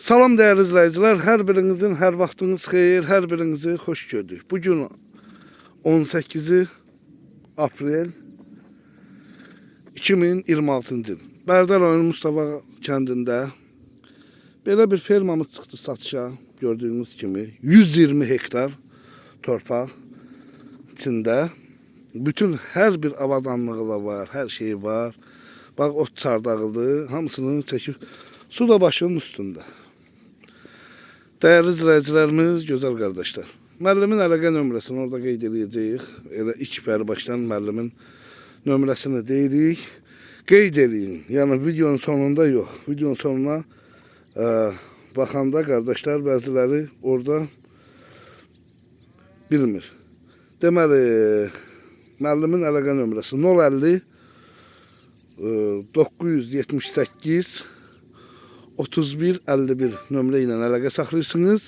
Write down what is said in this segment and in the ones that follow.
Salam değerli izləyicilər, hər birinizin hər vaxtınız xeyir, hər birinizi xoş gördük. Bugün 18 aprel 2026-cı il. Bərdər rayonu Mustafa kəndində belə bir fermamız çıxdı satışa. Gördüyünüz kimi 120 hektar torpaq içində. Bütün hər bir avadanlığı da var, hər şeyi var. Bax, ot çardağıdır, hamısını çəkib su da başının üstündə. Değerli izləyicilərimiz, gözəl qardaşlar. Müəllimin əlaqə nömrəsini orada qeyd edəcəyik. Elə ilk başdan müəllimin nömrəsini deyirik. Qeyd eləyin. Yəni videonun sonunda yox. Videonun sonuna baxanda qardaşlar bəziləri orada bilmir. Deməli, müəllimin əlaqə nömrəsi 050 978 3151 nömrə ilə əlaqə saxlayırsınız.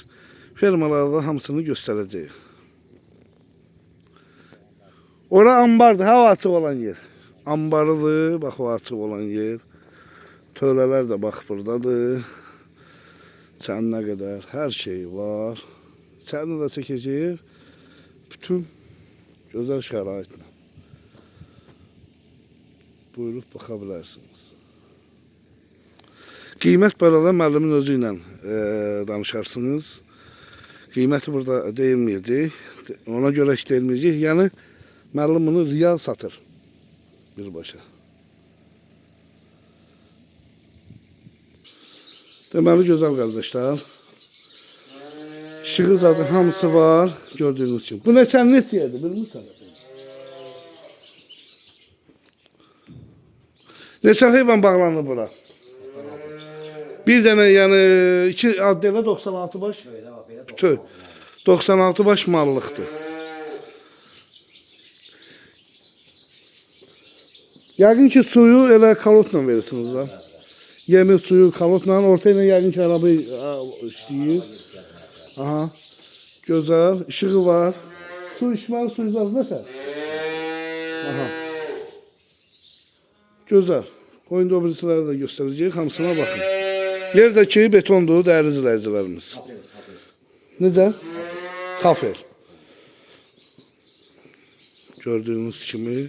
Fermalarda hamısını göstərəcəyik. Ora ambardır, hava açıq olan yer. Ambarıdır, bax o açıq olan yer. Tövlələr də bax buradadır. Çəninə qədər hər şey var. İçərini də çəkəcəyik. Bütün gözəl şəraitlə. Buyurub baxa bilərsiniz. Qiymət barədə müəllimin özü ilə danışarsınız. Qiyməti burada deyilməyəcək. Ona görə işləyilməyəcək. Yəni, müəllim bunu real satır. Birbaşa. Deməli, gözəl qardaşlar. İşığı zaten hamısı var. Gördüyünüz kimi. Bu neçəyədir, bilmirsən? Neçə heyvan bağlanır bura? Bir dənə, yəni 2 addelə 96 baş. Bütün 96 baş mallıqdır. Yəqin ki suyu elə kalotla verirsiniz da. Yemi suyu kalotla, orta ilə yəqin ki araba işləyir. Aha. Gözəl, işığı var. Su içməli, su izazı nətər? Aha. Gözəl. Oyunda o birisiləri də göstərəcəyik, hamısına baxın. Yerdəki betondur, dəyərli izləyicilərimiz. Necə? Kafer. Gördüyünüz kimi.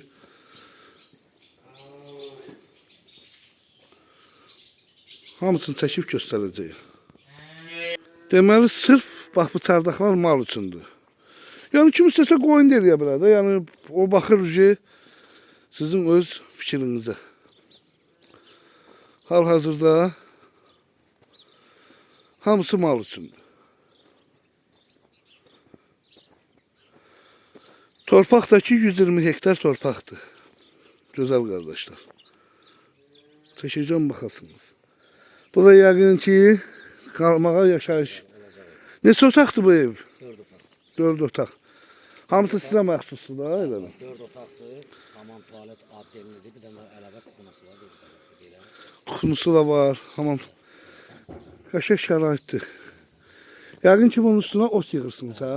Hamısını çəkib göstərəcəyik. Deməli, sırf bax bu çardaqlar mal üçündür. Yəni, kim istəsə qoyun da eləyə bilər də. Yəni, o baxır ki, sizin öz fikrinizə. Hal-hazırda hamısı mal üçündür. Torpaqdakı 120 hektar torpaqdır. Gözəl qardaşlar. Çəkəcəm baxasınız. Bu da yəqin ki, qalmağa yaşayış. Neçə otaqdır bu ev? 4 otaq. Hamısı sizə məxsusdur da, elə mi? 4 otaqdır, hamam, tualet, addellidir, bir dənə əlavə kuxunası var. Kuxunusu da var, hamam. Qəşəng şəraitdir. Yəqin ki, bunun üstünə ot yığırsınız, hə?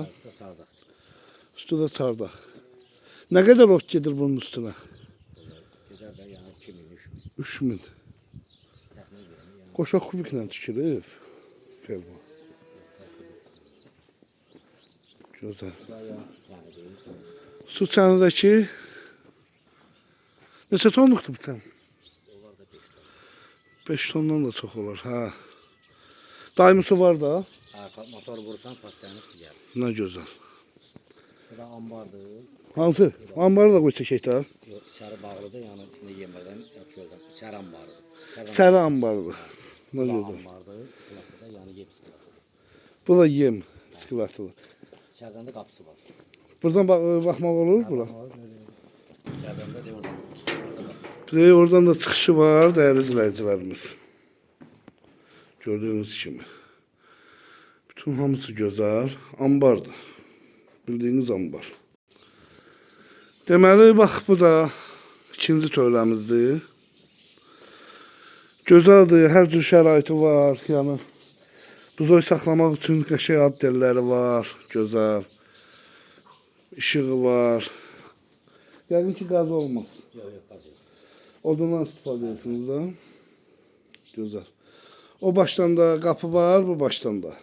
Üstü də çardaq. Nə qədər ot gedir bunun üstünə? Gedər də, yəni 2000, 3000. Qoşa kubiklə tükürüb. Ferma. Gözəl. Su çənidəki neçə tonluqdur bu çən? 5 tondan da çox olar, hə. Daimi su var da. Motor vursan, pastanı su gəlir. Nə gözəl. Bu da ambardır. Hansı? Ambarı da qoy çəkək də. Yox, içəri bağlıdır, yəni içində yemirdən, çöldən. İçəri ambarıdır. Səri ambarıdır. Nə Bu da gözəl. ambardır, skılatıdır, yəni yem skılatıdır. Bu da yem skılatıdır. İçərdən də qapısı var. Buradan baxmaq olur bura. İçərdən də oradan çıxış var da qapı. Oradan da çıxışı var, dəyərli izləyicilərimiz. Gördüyünüz kimi. Bütün hamısı gözəl. Ambardır. Bildiyiniz ambar. Deməli, bax bu da ikinci tövləmizdir. Gözəldir, hər cür şəraiti var. Yəni, buzoy saxlamaq üçün qəşəng addelləri var. Gözəl. İşığı var. Yəqin ki, qaz olmaz. Yox, qaz yox. Odundan istifadə edirsiniz da. Gözəl. O başdan da qapı var, bu başdan da.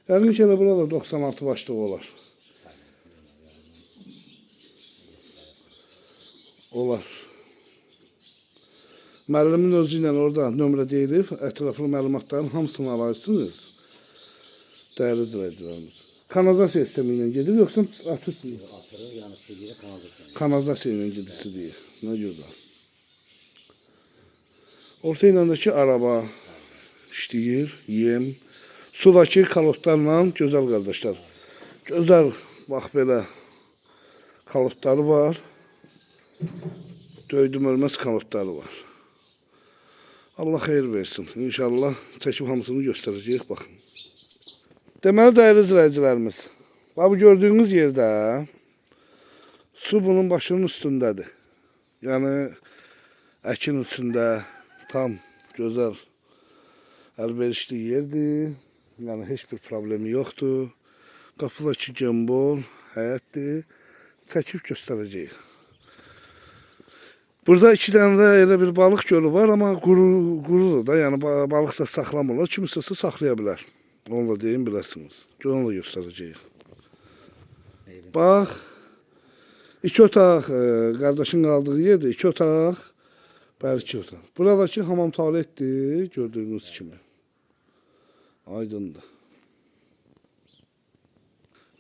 Yəqin ki, elə burada 96 başlıq olar. Olar. Müəllimin özü ilə orada nömrə deyilib, ətraflı məlumatların hamısını alarsınız. Dəyərli izləyicilərimiz. Kanalizasiya sistemi ilə gedir, yoxsa atırsınız? Atırır, yani silgiyle kanalizasyon. Kanalizasiya ilə gedisi deyir. Nə gözəl. Orta iləndəki araba işləyir, yem. Sudakı kalotlarla gözəl qardaşlar. Gözəl, bax belə kalotları var. Döydüm ölməz kalotları var. Allah xeyir versin. İnşallah çəkib hamısını göstərəcəyik, baxın. Deməli, dəyərli izləyicilərimiz, bu gördüyünüz yerdə su bunun başının üstündədir. Yəni, əkin üstündə tam gözəl əlverişli yerdir. Yəni, heç bir problemi yoxdur. Qapıdakı gembol, həyətdir. Çəkib göstərəcəyik. Burada 2 dənə də elə bir balıq gölü var, amma qurudur da. Yəni, balıq da saxlamırlar. Kim istəsə saxlaya bilər. Onu da deyim, biləsiniz. Onu da göstərəcəyik. Bax, 2 otaq, qardaşın qaldığı yerdir. 2 otaq, bəli 2 otaq. Buradakı hamam tualetdir, gördüyünüz kimi. Aydındır.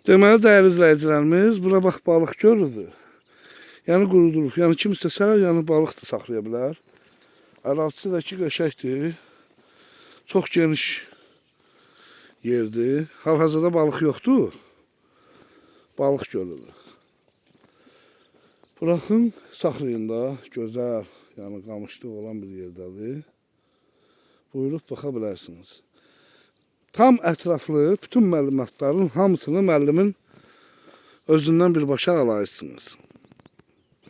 Deməli, dəyərli izləyicilərimiz, bura bax, balıq gölüdür. Yəni, qurudulub. Yəni, kim istəsə, yəni, balıq da saxlaya bilər. Ərazisi də ki, qəşəkdir. Çox geniş yerdir. Hal-hazırda balıq yoxdur. Balıq gölüdür. Buraxın, saxlayın da, gözəl, yəni qamışlıq olan bir yerdədir. Buyurub baxa bilərsiniz. Tam ətraflı bütün məlumatların hamısını müəllimin özündən birbaşa alarsınız.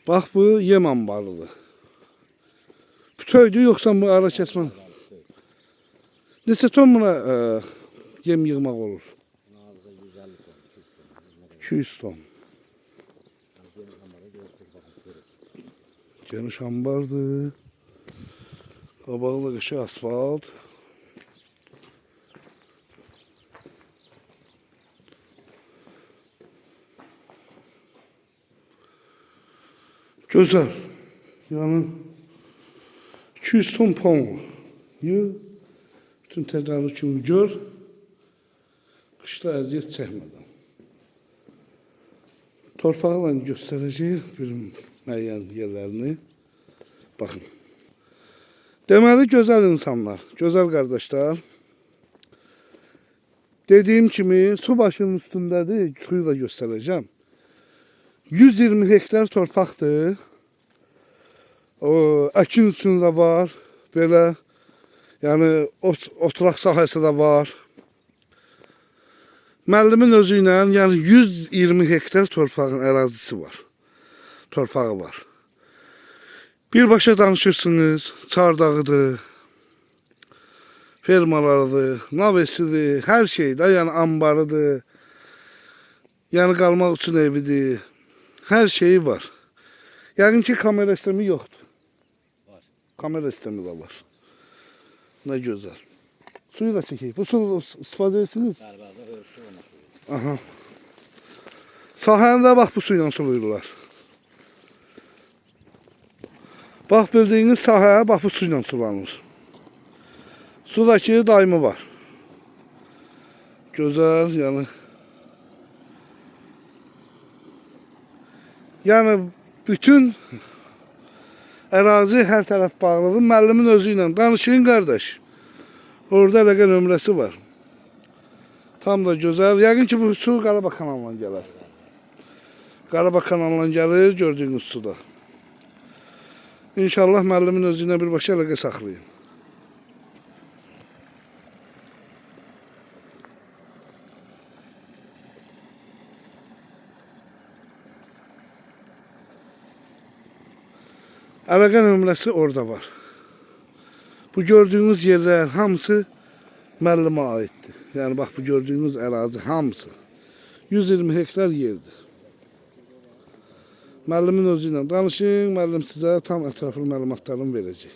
Bax, bu yem ambarıdır. Bütöydür, yoxsa bu ara kəsmə? Neçə ton buna yem yığmaq olur? 200 ton. Geniş ambardır. Qabağında qəşəng asfalt. Gözəl. Yəni 200 ton pon yığ. Bütün tədarükünü gör. Qışda əziyyət çəkmədən. Torpaqla göstərəcəyik bir müəyyən yerlərini. Baxın. Deməli, gözəl insanlar, gözəl qardaşlar. Dediyim kimi, su başının üstündədir, suyu da göstərəcəm. 120 hektar torpaqdır. Əkin üstündə var, belə, yəni oturaq sahəsi də var. Müəllimin özü ilə, yəni 120 hektar torpağın ərazisi var, torpağı var. Birbaşa danışırsınız, çardağıdır, fermalarıdır, navesidir, hər şeydə, yəni ambarıdır, yəni qalmaq üçün evidir, hər şeyi var. Yəqin ki, kamera sistemi yoxdur. Var. Kamera sistemi də var. Nə gözəl. Suyu da çəkək. Bu su istifadə edirsiniz? Bəli, ölçü olmuş. Aha. Sahəni də bax bu suyla sulayırlar. Bax, bildiyiniz sahə, bax bu suyla sulanır. Sudakı daimi var. Gözəl, yəni bütün ərazi hər tərəf bağlıdır. Müəllimin özü ilə danışın, qardaş. Orada əlaqə nömrəsi var. Tam da gözəl. Yəqin ki, bu su Qarabağ kanalından gəlir. Qarabağ kanalından gəlir, gördüyünüz suda. İnşallah müəllimin özü ilə birbaşa əlaqə saxlayın. Əlaqə nömrəsi orada var. Bu gördüyünüz yerlər hamısı müəllimə aiddir. Yəni bax, bu gördüyünüz ərazi hamısı 120 hektar yerdir. Müəllimin özü ilə danışın, müəllim sizə tam ətraflı məlumatlarını verəcək.